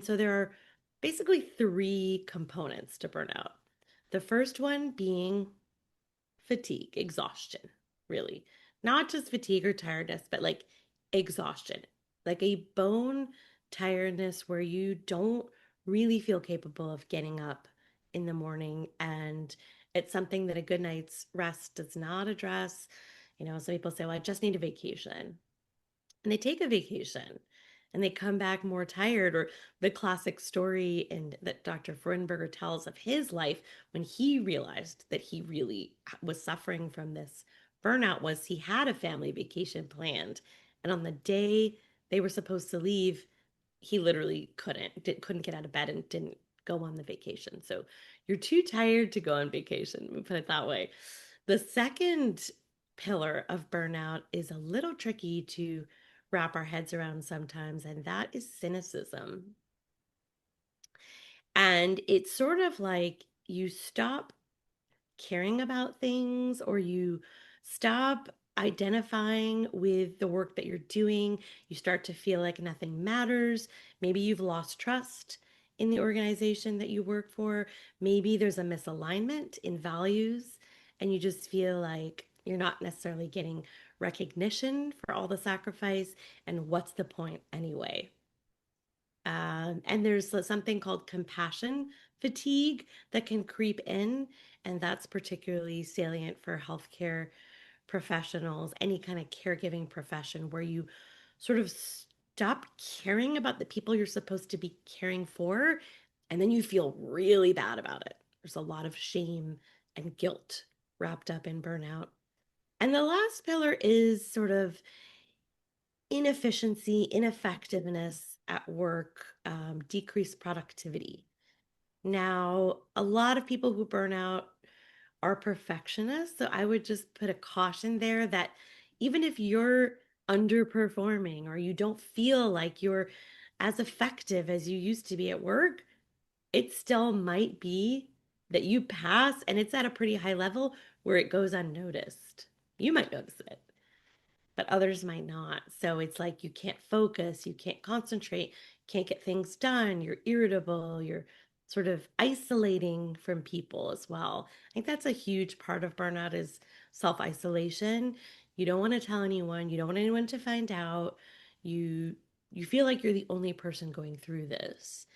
And so there are basically three components to burnout. The first one being fatigue, exhaustion, really. Not just fatigue or tiredness, but like exhaustion, like a bone tiredness where you don't really feel capable of getting up in the morning. And it's something that a good night's rest does not address. Some people say, well, I just need a vacation. And they take a vacation and they come back more tired. Or the classic story that Dr. Freudenberger tells of his life when he realized that he really was suffering from this burnout was he had a family vacation planned, and on the day they were supposed to leave, he literally couldn't get out of bed and didn't go on the vacation. So you're too tired to go on vacation, we put it that way. The second pillar of burnout is a little tricky to wrap our heads around sometimes, and that is cynicism. And it's sort of like you stop caring about things, or you stop identifying with the work that you're doing. You start to feel like nothing matters. Maybe you've lost trust in the organization that you work for. Maybe there's a misalignment in values, and you just feel like you're not necessarily getting recognition for all the sacrifice. And what's the point anyway? And there's something called compassion fatigue that can creep in, and that's particularly salient for healthcare professionals, any kind of caregiving profession, where you sort of stop caring about the people you're supposed to be caring for, and then you feel really bad about it. There's a lot of shame and guilt wrapped up in burnout. And the last pillar is sort of inefficiency, ineffectiveness at work, decreased productivity. Now, a lot of people who burn out are perfectionists. So I would just put a caution there that even if you're underperforming or you don't feel like you're as effective as you used to be at work, it still might be that you pass and it's at a pretty high level where it goes unnoticed. You might notice it, but others might not. So it's like you can't focus, you can't concentrate, can't get things done, you're irritable, you're sort of isolating from people as well. I think that's a huge part of burnout is self-isolation. You don't want to tell anyone, you don't want anyone to find out. You you feel like you're the only person going through this.